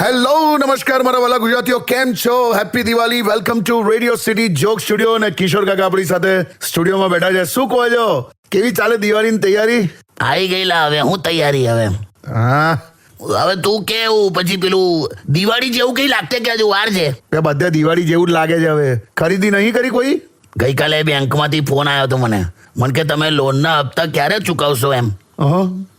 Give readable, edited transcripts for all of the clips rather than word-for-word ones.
Hello નમસ્કાર મારા વાલા ગુજરાતીઓ, કેમ છો? Happy Diwali. Welcome to radio city joke studio. અને કિશોર કાકા આપણી સાથે સ્ટુડિયોમાં બેઠા છે. શું કહો છો, કેવી ચાલે દિવાળીની તૈયારી? આવી ગયેલા હવે હું તૈયારી હવે હા, હવે તું કેવું પછી પેલું દિવાળી જેવું કઈ લાગતે કે હજુ વાર છે? બે બધે દિવાળી જેવું જ લાગે છે. હવે ખરીદી નહીં કરી કોઈ? ગઈકાલે બેંકમાંથી ફોન આવ્યો હતો મને કે તમે લોનના હપ્તા ક્યારે ચૂકવશો એમ.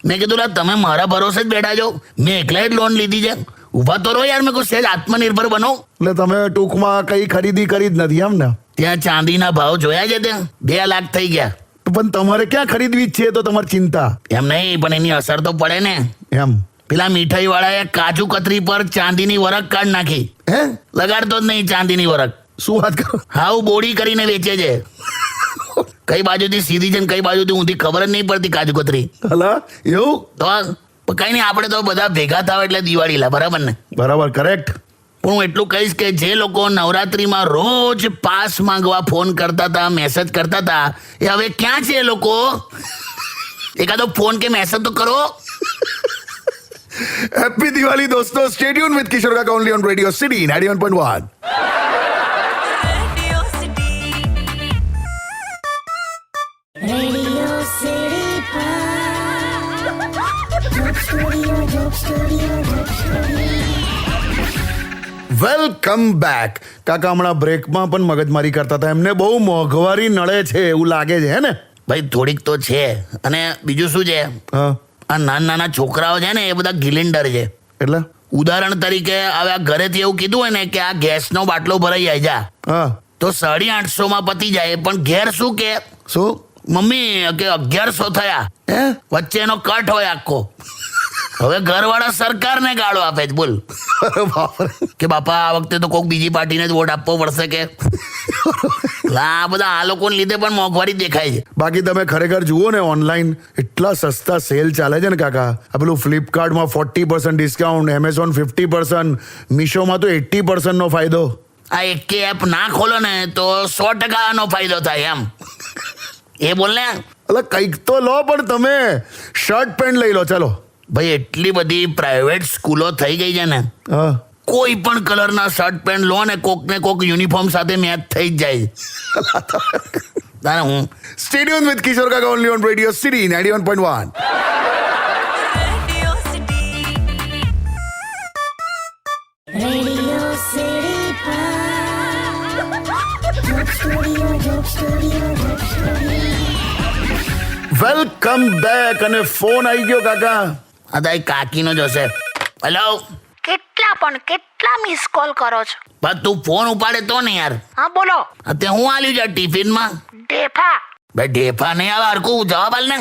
મેં કીધું લા તમે મારા ભરોસે જ બેઠા છો, મેં એકલા જ લોન લીધી છે. ઉભા તો રહો યાર, મેં કહું સહેજ આત્મનિર્ભર બનો. એટલે તમે ટૂંકમાં કઈ ખરીદી કરી જ નથી એમ ને? ત્યાં ચાંદીના ભાવ જોયા છે, ત્યાં 2 લાખ થઈ ગયા. પણ તમારે ક્યાં ખરીદવી જ છે તો તમારી ચિંતા? એમ નહીં, પણ એની અસર તો પડે ને. એમ પેલા મીઠાઈ વાળાએ કાજુ કતરી પર ચાંદીની વરખ કાઢ નાખી. હે? લગાડતો જ નહીં ચાંદીની વરખ. શું વાત કરો? હાવ બોડી કરીને વેચે છે. કઈ બાજુથી સીધી છે ને કઈ બાજુથી ઊંધી ખબર જ નહીં પડતી કાજુ કતરી. હલા એવું તો કઈ નહીં, આપણે તો બધા ભેગા થાવ એટલે દિવાળી લા, બરાબર ને? બરાબર, કરેક્ટ. પણ હું એટલું કહીશ કે જે લોકો નવરાત્રીમાં રોજ પાસ માંગવા ફોન કરતા હતા, મેસેજ કરતા હતા, એ હવે ક્યાં છે એ લોકો? એકાદો ફોન કે મેસેજ તો કરો. હેપી દિવાળી દોસ્તો. Stay tune with Kishore Kaka only on radio city 91.1. Welcome back. કાકા હમણાં બ્રેકમાં પણ મગજમારી કરતા હતા. એમને બહુ મોંઘવારી નડે છે એવું લાગે છે, હે ને? ભાઈ થોડીક તો છે. અને બીજું શું છે, હા, આ નાના છોકરાઓ છે ને એ બધા ગિલિન્ડર છે. એટલે ઉદાહરણ તરીકે હવે આ ઘરેથી એવું કીધું હોય ને કે આ ગેસનો બાટલો ભરાઈ જાય જા, હા, તો 850 પતી જાય. પણ ઘેર શું કે, શું મમ્મી કે 1100 થયા. હે? વચ્ચે એનો કટ હોય આખો. હવે ઘરવાળા સરકારને ગાળો આપે છે, બોલ. અરે બાપરે. કે બાપા આ વખતે તો કોઈક બીજી પાર્ટીને જ વોટ આપવો પડશે કે. આ બધા આ લોકોને લીધે પણ મોંઘવારી દેખાય છે. બાકી તમે ખરેખર જુઓ ને, ઓનલાઈન એટલા સસ્તા સેલ ચાલે છે ને કાકા. આ પેલું ફ્લિપકાર્ટમાં 40% ડિસ્કાઉન્ટ, એમેઝોન 50%, મીશોમાં તો 80% નો ફાયદો. આ એક એપ ના ખોલો ને તો 100% નો ફાયદો થાય એમ. એ બોલ ને. એટલે કંઈક તો લો, પણ તમે શર્ટ પેન્ટ લઈ લો ચાલો. ભાઈ એટલી બધી પ્રાઇવેટ સ્કૂલો થઈ ગઈ છે ને, હા, કોઈ પણ કલરના શર્ટ પેન્ટ લો ને કોક ને કોક યુનિફોર્મ સાથે મેચ થઈ જ જાય. તારે હું stadium with Kishore Kaka only on radio city 91.1. Welcome back. અને ફોન આવી ગયો કાકા. આ તારી કાકીનો જ હશે. હેલો. કેટલા મિસ કોલ કરો છો? બસ તું ફોન ઉપાડે તો ને યાર. હા બોલો. અત્યારે હું આલ્યું છે ટિફિનમાં? ઢેફા. બે ઢેફા નહીં આવે, હરકું જવાબ આલ ને.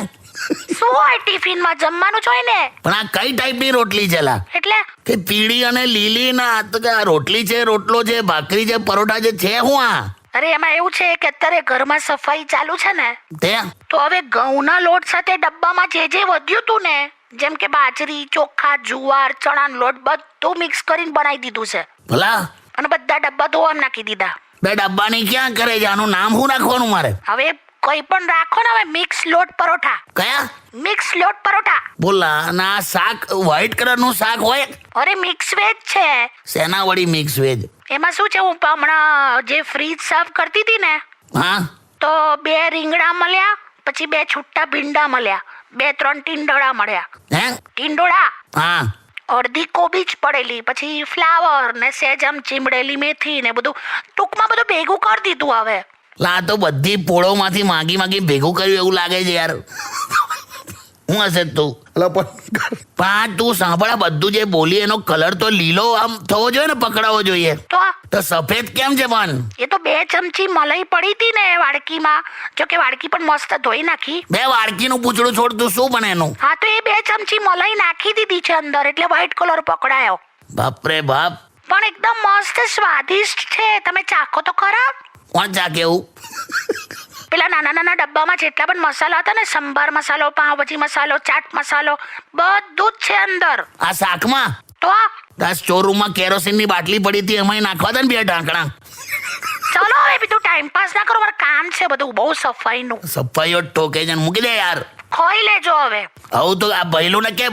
શું હોય ટિફિનમાં? જમવાનું જોઈએ ને. પણ આ કઈ ટાઈપની રોટલી છે લા? એટલે કે પીળી અને લીલી ના, તો કે આ રોટલી છે, રોટલો છે, ભાખરી છે, પરોઠા છે, છે હું આ? અરે એમાં એવું છે કે અત્યારે ઘરમાં સફાઈ ચાલુ છે ને, તે તો હવે ઘઉંના લોટ સાથે ડબ્બામાં જે વધ્યું તું ને, જેમ કે બાજરી, ચોખા, જુવાર, ચણાનો લોટ, બધું મિક્સ કરીને બનાવી દીધું છે. ભલા અને બધા ડબ્બા ધોવા નાખી દીધા. બે ડબ્બાની ક્યાં કરે છે? આનું નામ શું રાખવાનું મારે? હવે કોઈ પણ રાખો ને. હવે મિક્સ લોટ પરોઠા. કયા? મિક્સ લોટ પરોઠા. બોલા ના. શાક વ્હાઈટ કલરનું શાક હોય? અરે મિક્સ વેજ છે. શેના વળી મિક્સ વેજ? એમાં શું છે, હું હમણાં જે ફ્રીજ સાફ કરતી હતી ને, હા, તો 2 રીંગણા મળ્યા, પછી 2 છૂટા ભીંડા મળ્યા, 2-3 ટીંડોળા મળ્યા. હે? ટીંડોળા. હા. અડધી કોબી જ પડેલી, પછી ફ્લાવર ને સેજ આમ ચીમડેલી મેથી ને બધું, ટૂંકમાં બધું ભેગું કરી દીધું. હવે લા તો બધી પોળોમાંથી માગી ભેગું કર્યું એવું લાગે છે યાર. હું હશે તું? પણ તું સાંભળ, બધું જે બોલી એનો કલર તો લીલો આમ થવો જોઈએ ને, પકડાવો જોઈએ. તો સફેદ કેમ છે? પણ એ તો 2 ચમચી મલાઈ પડી હતી ને વાડકીમાં. જો કે વાડકી પણ મસ્ત ધોઈ નાખી. બે વાડકીનું પૂછડું છોડતું શું બને એનું? હા, તો એ 2 ચમચી મલાઈ નાખી દીધી છે અંદર, એટલે વ્હાઈટ કલર પકડાયો. બાપરે બાપ. પણ એકદમ મસ્ત સ્વાદિષ્ટ છે. તમે ચાખો તો ખરા. કોણ ચાખે એવું? પેલા નાના ડબ્બામાં જેટલા પણ મસાલા હતા ને, સંભાર મસાલો, પાવભાજી મસાલો, ચાટ મસાલો, બધું જ છે અંદર. આ શાકમાં? તો આ સ્ટોર રૂમમાં કેરોસીનની બાટલી પડી હતી, એમાં નાખવા દે ને 2 ઢાંકણા. ચલો હવે બીજું ટાઈમ પાસ ના કરો, મારે કામ છે બધું બહુ સફાઈનું. સફાઈઓ ઠોકે છે, મૂકી દે યાર. ખોઈ લેજો હવે. આવું તો આ ભૈલું ને કે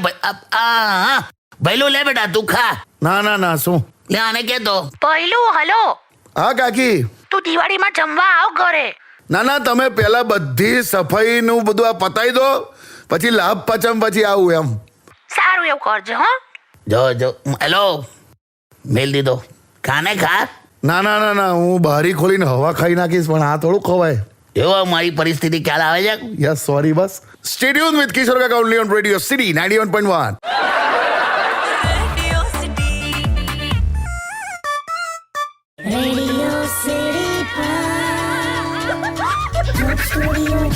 ભૈલું લે બેટા તું ખા. ના ના ના શું? લે આને કે તો પહેલું હલો, હા કાકી. તું દિવાળીમાં જમવા આવ ઘરે. ના ના તમે પહેલા બધી સફાઈનું બધું આ પતાવી દો, પછી લાભ પચમ પછી આવું એમ. સારું એવું કરજો હો. જો હેલો મેલ દીધો. ખાને ખા. ના ના ના ના હું બારી ખોલીને હવા ખાઈ નાખીશ, પણ આ થોડું ખવાય. એવો મારી પરિસ્થિતિ ખ્યાલ આવે છે. યસ સોરી બસ. Stay tune with Kishore Kaka only on radio city 91.1. Radio City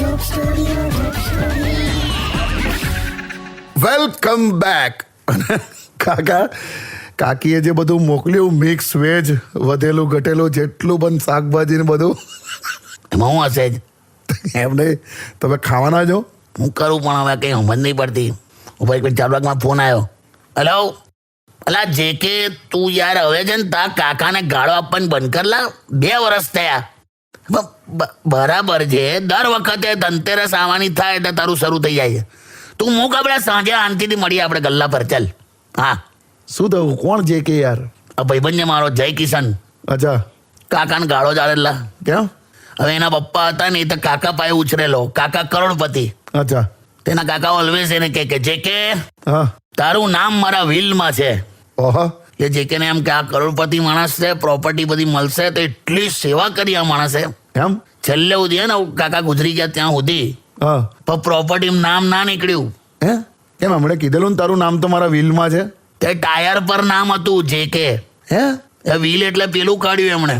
Joke Studio. Welcome back. કાકા કાકીએ જે બધું મોકલ્યું, મિક્સ વેજ, વધેલું ઘટેલું, જેટલું પણ શાકભાજી ને બધું, એમાં હું હશે જ. એમ નહીં તમે ખાવાના છો? હું કરું પણ હવે કંઈ સમજ નહીં પડતી. ઉપર કોઈ ચાલવાકમાં ફોન આવ્યો. હેલો અલા જે કે તું યાર હવે છે ને તા કાકાને ગાળો આપવાની બંધ કર લા. 2 વર્ષ થયા. બરાબર છે, દર વખતે ધનતેરસ આવવાની થાય એટલે તારું શરૂ થઈ જાય છે. તું મૂક, આપણે સાંજે શાંતિથી મળીએ આપણે ગલ્લા પર. ચાલ. હા શું થયું? કોણ જે કે યાર? આ ભાઈબંધ છે મારો જય કિશન. અચ્છા કાકાને ગાળો ચાલેલા. કેમ? હવે એના પપ્પા હતા ને એ તો કાકા પાસે ઉછરેલો. કાકા કરોડપતિ. અચ્છા તેના કાકા ઓલવેઝ એને કે જે કે હા તારું નામ મારા વિલમાં છે. ઓહો એ જે કે એમ કે આ કરોડપતિ માણસ છે, પ્રોપર્ટી બધી મળશે, તો એટલી સેવા કરી આ માણસે. એમ? છેલ્લે સુધી હે ને કાકા ગુજરી ગયા ત્યાં સુધી હા પણ પ્રોપર્ટી નામ ના નીકળ્યું. હે કેમ? હમણાં કીધેલું ને તારું નામ તો મારા વ્હીલમાં છે. તે ટાયર પર નામ હતું જે કે. હે એ વ્હીલ એટલે પેલું કાઢ્યું એમણે.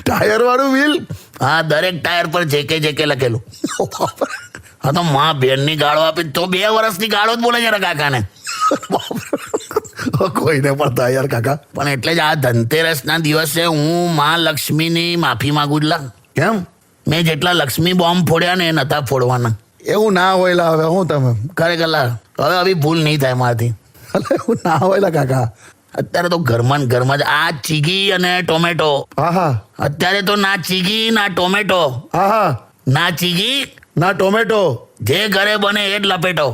ટાયર વાળું વ્હીલ? હા દરેક ટાયર પર જે કે લખેલું. હા તો માં બેનની ગાળો આપી તો 2 વર્ષની ગાળો જ બોલે જરા કાકાને. કોઈને પણ યાર કાકા. પણ એટલે જ આ ધનતેરસના દિવસે હું માં લક્ષ્મીની માફી માંગુ જ લા. કેમ? મેં જેટલા લક્ષ્મી બોમ્બ ફોડ્યા ને એ નતા ફોડવાના. એવું ના હોય લા. હવે હું તમે ખરેખર લા હવે આવી ભૂલ નહીં થાય મારાથી. એવું ના હોય લા કાકા. અત્યારે તો ઘરમાં જ આ ચીગી અને ટોમેટો. હા હા અત્યારે તો ના ચીગી ના ટોમેટો. હા હા ના ચીગી ના ટોમેટો. જે ઘરે બને એ જ લપેટો.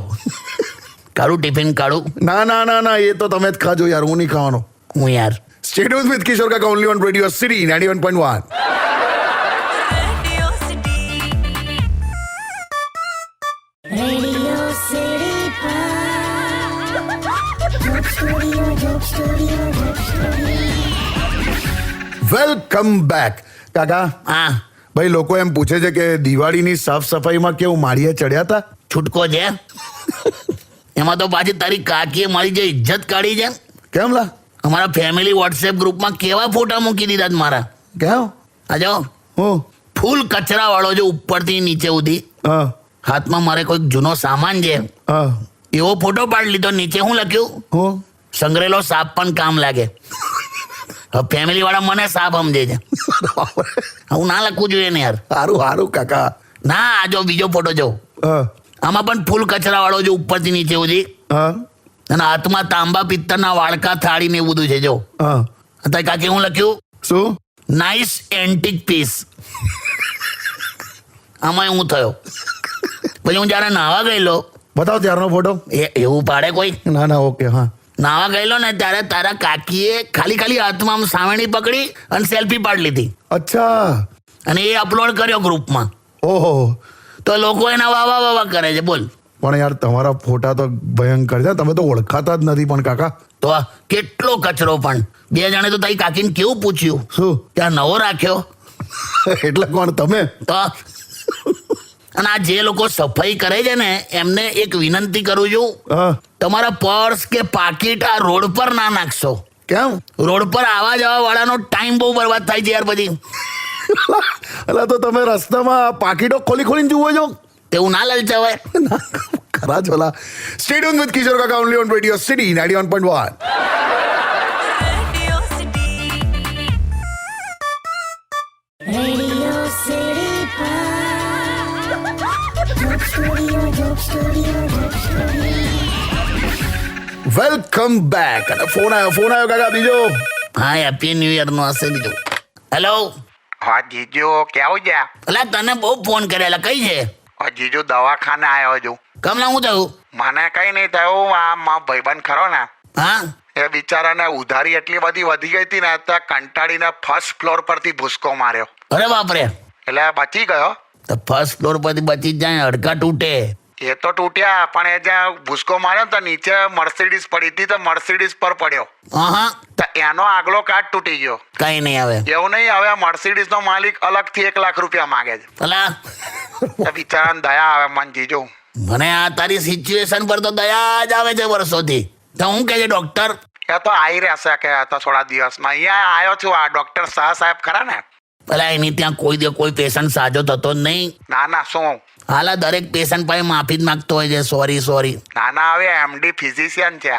કાઢું ટિફિન કાઢું. ના ના ના ના એ તો તમે જ ખાજો યાર, હું નહીં ખાવાનો. હું યાર stay tune with Kishore Kaka only on radio city 91.1. Radio City Joke Studio. Welcome back. કાકા હા ભાઈ લોકો એમ પૂછે છે કે દિવાળીની સાફ સફાઈમાં કેવું માળીએ ચડ્યા હતા? છૂટકો છે એમાં તો પાછી તારી કાકીએ મારી જે ઇજ્જત કાઢી છે. કેમ લા? અમારા ફેમિલી વોટ્સએપ ગ્રુપમાં કેવા ફોટા મૂકી દીધા છે મારા. કેમ? આ જો હું ફૂલ કચરા વાળો છે ઉપરથી નીચે સુધી. હા હાથમાં મારે કોઈક જૂનો સામાન છે હા એવો ફોટો પાડી લીધો. નીચે હું લખ્યું હું સંગ્રેલો સાપ પણ કામ લાગે. હવે ફેમિલી વાળા મને સાપ સમજે છે. હું ના લખવું જોઈએ ને યાર. સારું સારું કાકા. ના આ જો બીજો ફોટો જો, હા આમાં પણ ફૂલ કચરા વાળો છે ઉપરથી નીચે સુધી. હા અને હાથમાં તાંબા પિત્તરના વાળકા થાળી ને એવું બધું છે જો. હા તારી કાકી હું લખ્યું શું? Nice antique piece. આમાં હું થયો. પછી હું જયારે નાવા ગયેલો બતાવો ત્યારનો ફોટો. એવું પાડે કોઈ? ના ના ઓકે હા નાવા ગયેલો ને ત્યારે તારા કાકીએ ખાલી હાથમાં આમ સાવરણી પકડી અને સેલ્ફી પાડી લીધી અચ્છા અને એ અપલોડ કર્યો ગ્રુપમાં. ઓહો તો લોકો એના વાવા કરે છે બોલ. પણ યાર તમારા ફોટા તો ભયંકર છે. તમે તો ઓળખાતા જ નથી પણ કાકા. તો આ કેટલો કચરો પણ. 2 જણે તો તારી કાકીને કેવું પૂછ્યું શું? ત્યાં નવો રાખ્યો. એટલે કોણ તમે? તો અને આ જે લોકો સફાઈ કરે છે ને એમને એક વિનંતી કરું છું, હા તમારા પર્સ કે પાકીટ આ રોડ પર ના નાખશો. કેમ? રોડ પર આવવા જવા વાળાનો ટાઈમ બહુ બરબાદ થાય છે યાર પછી. એટલે તો તમે રસ્તામાં પાકીટો ખોલીને જુઓ છો? તેવું ના લલચાવાય. ખરા Chola. Stay tune with Kishore Kaka only on radio city 91.1. Radio City Joke Studio. Welcome back. અને ફોન આવ્યો કાકા બીજો. હા હેપી ન્યુ યર નો હશે બીજો. હેલો હા જીજો કેવું છે? અલા તને બહુ ફોન કરેલા કઈ છે? જીજુ દવાખાને આવ્યો છું. કેમ ના હું થયું? મને કઈ નહીં થયું. આ મારો ભાઈબંધ ખરો ને, હા એ બિચારાને ઉધારી એટલી બધી વધી ગઈ હતી ને તો કંટાળીને ફર્સ્ટ ફ્લોર પરથી ભૂસકો માર્યો. અરે બાપરે, એટલે બચી ગયો. તો ફર્સ્ટ ફ્લોર પરથી બચી જ જાય, હડકા તૂટે. એ તો તૂટ્યા, પણ એ જ્યાં ભૂસકો માર્યો ને તો નીચે મર્સિડીઝ પડી હતી તો મર્સિડીઝ પર પડ્યો હા તો એનો આગલો કાચ તૂટી ગયો. કઈ નહીં આવે. એવું નહીં, હવે મર્સિડીઝ નો માલિક અલગથી 1 લાખ રૂપિયા માંગે છે. અલા, તો બિચારાને દયા આવે મન જીજુ. મને આ તારી સિચ્યુએશન પર તો દયા જ આવે છે વર્ષોથી. તો હું કહે છે ડોક્ટર? એ તો આવી રહેશે કે આ તો થોડા દિવસમાં. અહીંયા આવ્યો છું, આ ડોક્ટર શાહ સાહેબ ખરા ને. પેલા એની ત્યાં કોઈ પેશન્ટ સાજો થતો જ નહીં. ના ના, શું? હાલા દરેક પેશન્ટ પાસે માફી જ માંગતો હોય છે, સોરી. ના ના, હવે એમડી ફિઝિશિયન છે.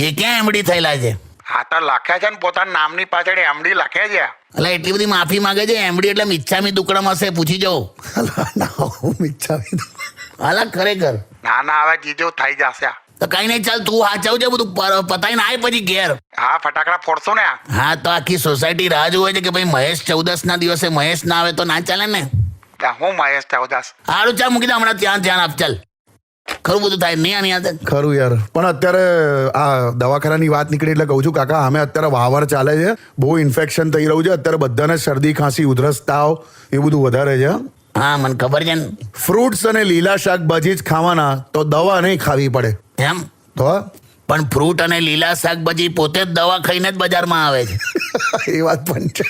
એ ક્યાં એમડી થયેલા છે? હા તો લખે છે ને, પોતાના નામની પાછળ એમડી લખે છે. એટલે એટલી બધી માફી માંગે છે. એમડી એટલે મિચ્છામી દુક્કડમ હશે, પૂછી જાઓ. ના હું ઈચ્છા હાલા ખરેખર. ના ના, હવે જીજુ થઈ જશે. તો કઈ નહીં, ચાલ તું હાચવ છે બધું પતાઈને આય પછી ઘેર. હા, ફટાકડા ફોડશું ને. હા તો આખી સોસાયટી રાહ જોવે છે કે ભાઈ મહેશ 14 ના દિવસે મહેશ ના આવે તો ના ચાલે ને. હું મહેશ ચૌદાસ. સારું ચાલ મૂકી દે, હમણાં ધ્યાન આપ. ચાલ, ખરું બધું થાય નહીં આની યાદ. ખરું યાર, પણ અત્યારે આ દવાખાનાની વાત નીકળી એટલે કહું છું કાકા, અમે અત્યારે વાવર ચાલે છે, બહુ ઇન્ફેક્શન થઈ રહ્યું છે અત્યારે, બધાને શરદી ખાંસી ઉધરસ તાવ એ બધું વધારે છે. હા મને ખબર છે ને. ફ્રૂટ્સ અને લીલા શાકભાજી જ ખાવાના, તો દવા નહીં ખાવી પડે. એમ? તો પણ ફ્રૂટ અને લીલા શાકભાજી પોતે જ દવા ખાઈને જ બજારમાં આવે છે. એ વાત પણ છે.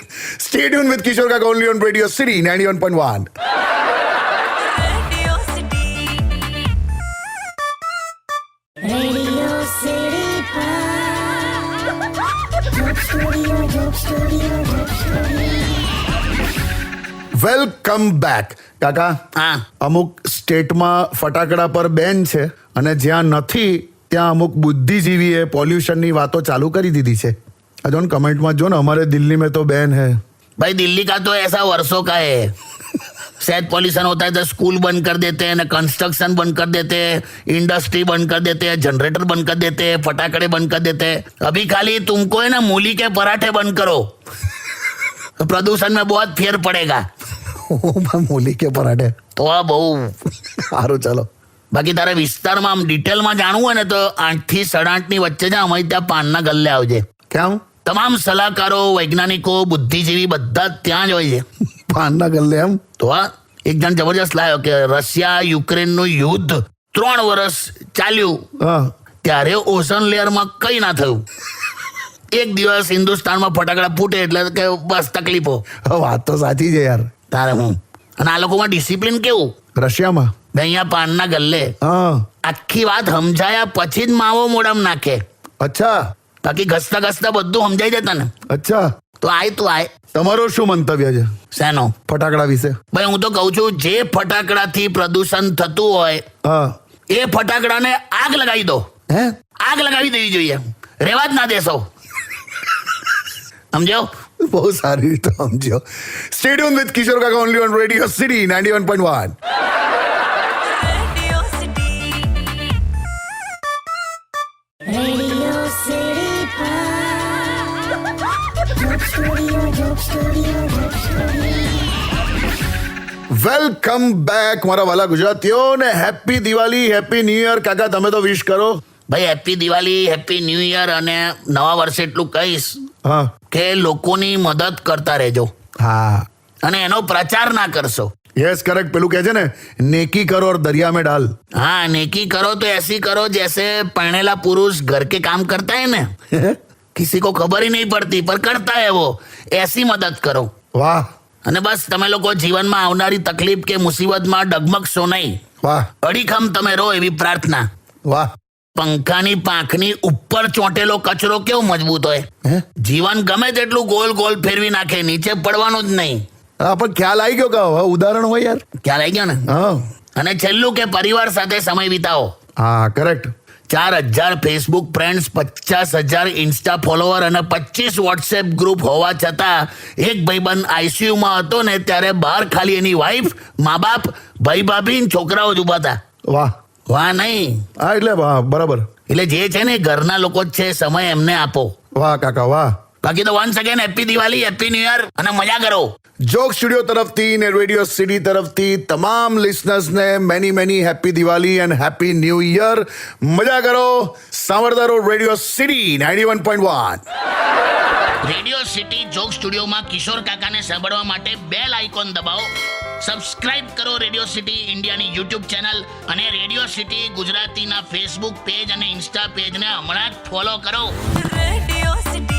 Stay tune with Kishore Kaka only on radio city 91.1. Radio City Joke Studio, Joke Studio, Joke Studio. Welcome back. કાકા, હા અમુક સ્ટેટમાં ફટાકડા પર બેન છે અને જ્યાં નથી ત્યાં અમુક બુદ્ધિજીવીએ પોલ્યુશનની વાતો ચાલુ કરી દીધી છે. આ જો ને કમેન્ટમાં જો ને, અમારે દિલ્હી में तो बैन है. भाई दिल्ली का तो ऐसा वर्षों का है. शायद पॉल्यूशन होता है तो स्कूल बंद कर देते हैं, कंस्ट्रक्शन बंद कर देते हैं, इंडस्ट्री बंद कर देते हैं, जनरेटर बंद कर देते हैं, फटाकड़े बंद कर देते हैं. अभी खाली तुमको है ना मूली के पराठे बंद करो, प्रदूषण में बहुत फेर पड़ेगा. મૂલી કે પરાઠે તો આ બહુ સારું. ચાલો, બાકી તારે વિસ્તારમાં આમ ડિટેલમાં જાણવું હોય ને તો 8 થી 8:30 ની વચ્ચે જ અમારી ત્યાં પાનના ગલ્લે આવજે. કેમ? તમામ સલાહકારો, વૈજ્ઞાનિકો, બુદ્ધિજીવી બધા જ ત્યાં જ હોય છે. પાનના ગલ્લે એમ? તો આ એક જણ જબરજસ્ત લાવ્યો કે રશિયા યુક્રેનનું યુદ્ધ 3 વર્ષ ચાલ્યું, હા, ત્યારે ઓઝોન લેયરમાં કઈ ના થયું. એક દિવસ હિન્દુસ્તાનમાં ફટાકડા ફૂટે એટલે કે બસ તકલીફો. વાત તો સાચી છે યાર. તારે હું અને આ લોકોમાં ડિસિપ્લિન કેવું. રશિયામાં ભાઈ અહીંયા પાનના ગલ્લે હા. આખી વાત સમજાયા પછી જ માવો મોઢામાં નાખે. અચ્છા બાકી ઘસતા ઘસતા બધું સમજાઈ જતા ને. અચ્છા, તો તું આય. તમારો શું મંતવ્ય છે શેનો? ફટાકડા વિશે? ભાઈ હું તો કહું છું, જે ફટાકડાથી પ્રદૂષણ થતું હોય હા, એ ફટાકડાને આગ લગાવી દો. હે? આગ લગાવી દેવી જોઈએ, રેવા જ ના દેશો. સમજો? બહુ સારી રીતે સમજ્યો. Stay tune with Kishore Kaka only on radio city 91.1. Radio City Joke Studio, Joke Studio, Joke Studio. Welcome back મારા વાલા ગુજરાતીઓ, ને happy Diwali, happy new year. કાકા તમે તો વિશ કરો. ભાઈ happy Diwali, happy new year. અને નવા વર્ષે એટલું કહીશ હા કે લોકોની મદદ કરતા રહેજો હા, અને એનો પ્રચાર ના કરશો. Yes correct. પેલું કહે છે ને, નેકી કરો और दरिया में डाल. हाँ, नेकी करो तो ऐसी करो जैसे पहनेला पुरुष घर के काम करता है ना, किसी को खबर ही नहीं पड़ती पर करता है वो, ऐसी मदद કરો. વાહ અને બસ તમે લોકો જીવનમાં આવનારી તકલીફ કે મુસીબતમાં ડગમગશો નહીં, વાહ અડીખમ તમે રહો એવી પ્રાર્થના. વાહ. પંખાની પાંખની ઉપર ચોંટેલો કચરો કેવો મજબૂત હોય. હે? જીવન ગમે તેટલું ગોલ ગોલ ફેરવી નાખે, નીચે પડવાનું જ નહીં. હા, પણ ખ્યાલ આવી ગયો કે હવે ઉદાહરણ હોય યાર. ખ્યાલ આવી ગયો ને? હા અને છેલ્લું કે પરિવાર સાથે સમય વિતાવો. હા correct. 4,000 Facebook friends, 50,000 Insta follower અને 25 વોટ્સએપ ગ્રુપ હોવા છતાં એક ભાઈબંધ આઈસીયુમાં હતો ને ત્યારે બહાર ખાલી એની વાઈફ, મા બાપ, ભાઈ ભાભી ને છોકરાઓ જ ઉભા હતા. વાહ. વાહ નહીં, હા એટલે વાહ, બરાબર. એટલે જે છે ને ઘરના લોકો જ છે, સમય એમને આપો. વાહ કાકા વાહ. બાકી તો once again happy Diwali, happy new year અને મજા કરો. જોક સ્ટુડિયો તરફથી ને રેડિયો સિટી તરફથી તમામ લિસનર્સને many happy Diwali and happy new year. મજા કરો, સાંભળતા રહો radio city 91.1. Radio city joke સ્ટુડિયોમાં કિશોર કાકાને સાંભળવા માટે બેલ આઇકોન દબાવો. સબસ્ક્રાઇબ કરો રેડિયો સિટી ઇન્ડિયાની યુટ્યુબ ચેનલ અને રેડિયો સિટી ગુજરાતીના ફેસબુક પેજ અને ઇન્સ્ટા પેજને હમણાં જ ફોલો કરો. Radio City.